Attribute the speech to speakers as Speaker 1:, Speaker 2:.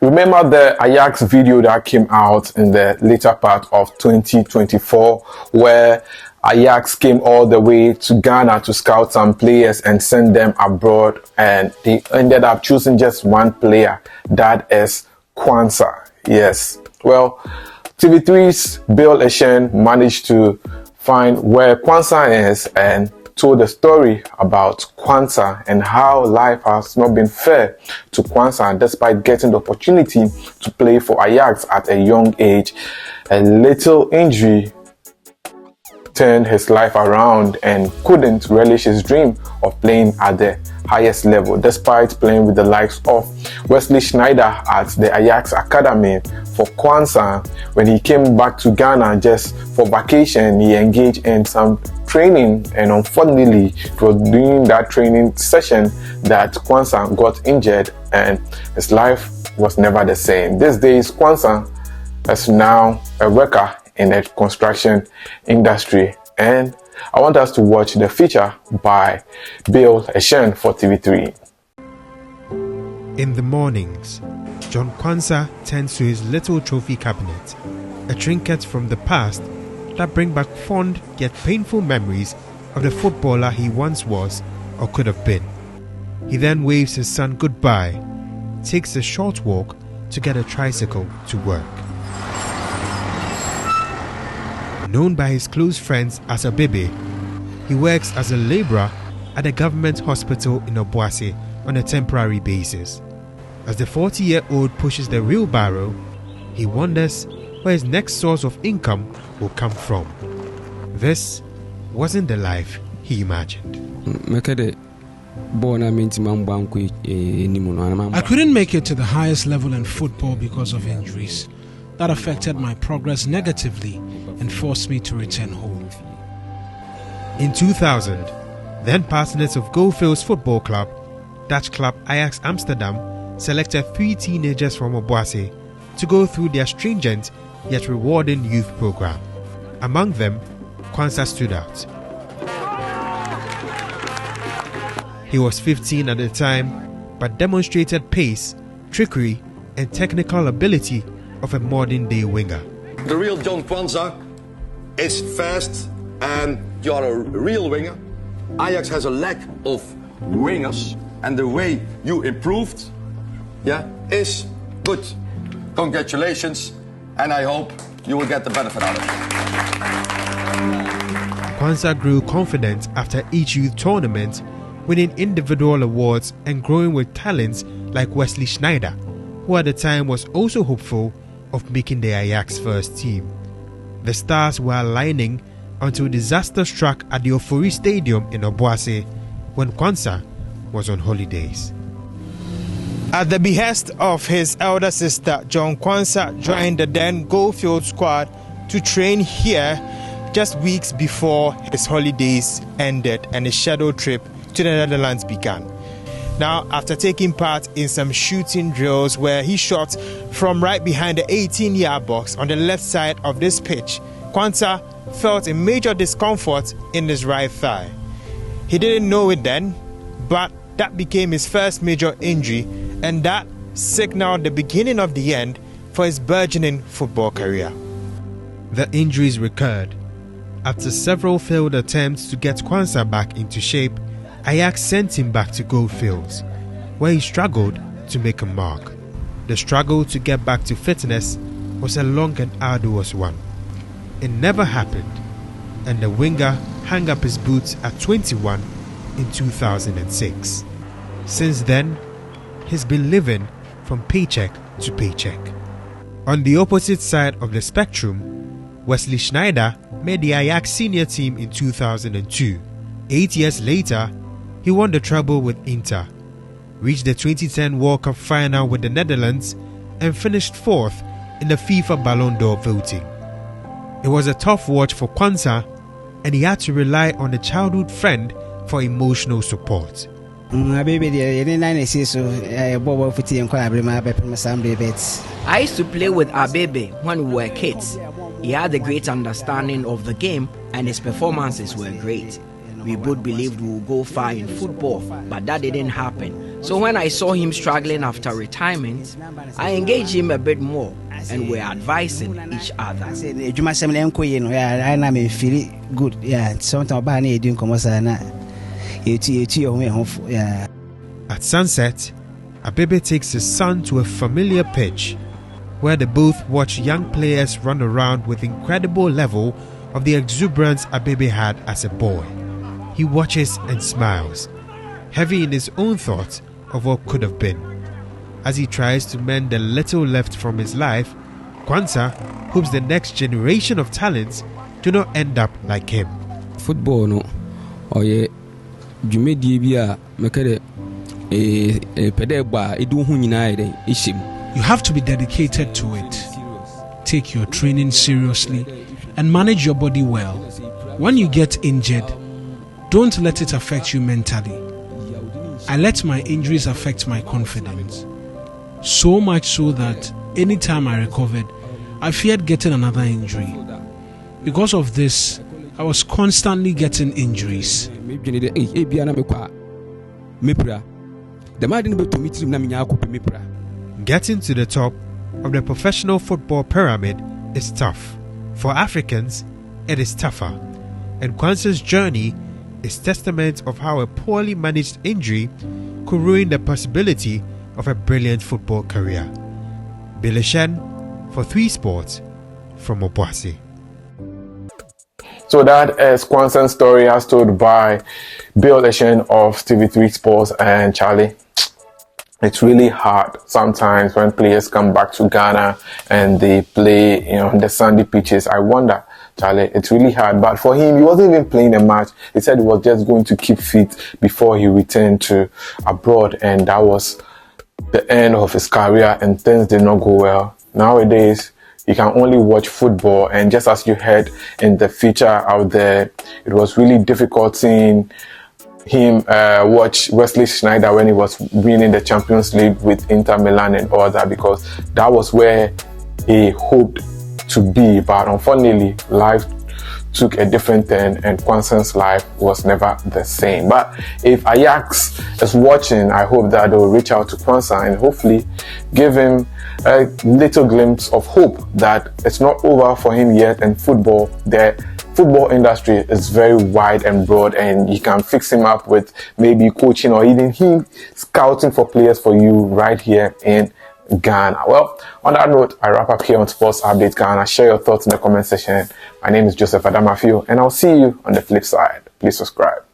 Speaker 1: Remember the Ajax video that came out in the later part of 2024 where Ajax came all the way to Ghana to scout some players and send them abroad, and they ended up choosing just one player, that is Kwanzaa. Yes. Well, TV3's Bill Eshen managed to find where Kwanzaa is and told a story about Kwanzaa and how life has not been fair to Kwanzaa despite getting the opportunity to play for Ajax at a young age. A little injury turned his life around and couldn't relish his dream of playing at the highest level despite playing with the likes of Wesley Sneijder at the Ajax Academy. For Kwanzaa, when he came back to Ghana just for vacation, he engaged in some training, and unfortunately it was during that training session that Kwanzaa got injured and his life was never the same. These days Kwanzaa is now a worker in the construction industry, and I want us to watch the feature by Bill Eshen for TV3.
Speaker 2: In the mornings, John Kwanzaa tends to his little trophy cabinet, a trinket from the past that bring back fond yet painful memories of the footballer he once was or could have been. He then waves his son goodbye, takes a short walk to get a tricycle to work. Known by his close friends as a Bebe, he works as a labourer at a government hospital in Obuasi on a temporary basis. As the 40-year-old pushes the wheelbarrow, he wonders where his next source of income will come from. This wasn't the life he imagined.
Speaker 3: I
Speaker 4: couldn't make it to the highest level in football because of injuries. That affected my progress negatively and forced me to return home.
Speaker 2: In 2000, then partners of Goldfields Football Club, Dutch club Ajax Amsterdam, selected 3 teenagers from Obuasi to go through their stringent yet rewarding youth program. Among them, Kwanzaa stood out. He was 15 at the time, but demonstrated pace, trickery, and technical ability of a modern-day winger.
Speaker 5: The real John Kwanzaa is fast and you're a real winger. Ajax has a lack of wingers, and the way you improved, is good. Congratulations, and I hope you will get the benefit out of it.
Speaker 2: Kwanzaa grew confident after each youth tournament, winning individual awards and growing with talents like Wesley Sneijder, who at the time was also hopeful of making the Ajax first team. The stars were aligning until disaster struck at the Ofori Stadium in Obuasi when Kwanzaa was on holidays.
Speaker 6: At the behest of his elder sister, John Kwanzaa joined the then Goldfield squad to train here just weeks before his holidays ended and his scheduled trip to the Netherlands began. Now, after taking part in some shooting drills where he shot from right behind the 18-yard box on the left side of this pitch, Kwanzaa felt a major discomfort in his right thigh. He didn't know it then, but that became his first major injury, and that signaled the beginning of the end for his burgeoning football career.
Speaker 2: The injuries recurred. After several failed attempts to get Kwanzaa back into shape, Ajax sent him back to Goldfields, where he struggled to make a mark. The struggle to get back to fitness was a long and arduous one. It never happened, and the winger hung up his boots at 21 in 2006. Since then, he's been living from paycheck to paycheck. On the opposite side of the spectrum, Wesley Sneijder made the Ajax senior team in 2002. 8 years later, he won the treble with Inter, reached the 2010 World Cup final with the Netherlands, and finished 4th in the FIFA Ballon d'Or voting. It was a tough watch for Kwanzaa, and he had to rely on a childhood friend for emotional support.
Speaker 7: I
Speaker 8: used to play with Abebe when we were kids. He had a great understanding of the game and his performances were great. We both believed we would go far in football, but that didn't happen. So when I saw him struggling after retirement, I engaged him a bit more and we're advising each other.
Speaker 3: Good. Yeah, sometimes doing
Speaker 2: At sunset, Abebe takes his son to a familiar pitch where they both watch young players run around with incredible level of the exuberance Abebe had as a boy. He watches and smiles, heavy in his own thoughts of what could have been. As he tries to mend the little left from his life, Kwanzaa hopes the next generation of talents do not end up like him.
Speaker 7: Football no, or ye, jumedi bia mekere pedeba edu hu nyina ide ishim.
Speaker 4: You have to be dedicated to it. Take your training seriously and manage your body well. When you get injured, don't let it affect you mentally. I let my injuries affect my confidence. So much so that anytime I recovered, I feared getting another injury. Because of this, I was constantly getting injuries.
Speaker 2: Getting to the top of the professional football pyramid is tough. For Africans, it is tougher. And Kwanzaa's journey is testament of how a poorly managed injury could ruin the possibility of a brilliant football career. Billy Shen for 3 Sports from Obuasi.
Speaker 1: So that is Kwanzaa's story as told by Bill Leshen of TV3 Sports. And Charlie, it's really hard sometimes when players come back to Ghana and they play, the sandy pitches. I wonder, Charlie, it's really hard. But for him, he wasn't even playing a match. He said he was just going to keep fit before he returned to abroad. And that was the end of his career and things did not go well. Nowadays, you can only watch football. And just as you heard in the feature out there, it was really difficult seeing him watch Wesley Schneider when he was winning the Champions League with Inter Milan and all that, because that was where he hoped to be. But unfortunately, life took a different turn and Kwanzaa's life was never the same. But if Ajax is watching, I hope that they'll reach out to Kwanzaa and hopefully give him a little glimpse of hope that it's not over for him yet. And football, the football industry is very wide and broad, and you can fix him up with maybe coaching or even him scouting for players for you right here in Ghana. Well, on that note, I wrap up here on Sports Update Ghana. Share your thoughts in the comment section. My name is Joseph Adamafio, and I'll see you on the flip side. Please subscribe.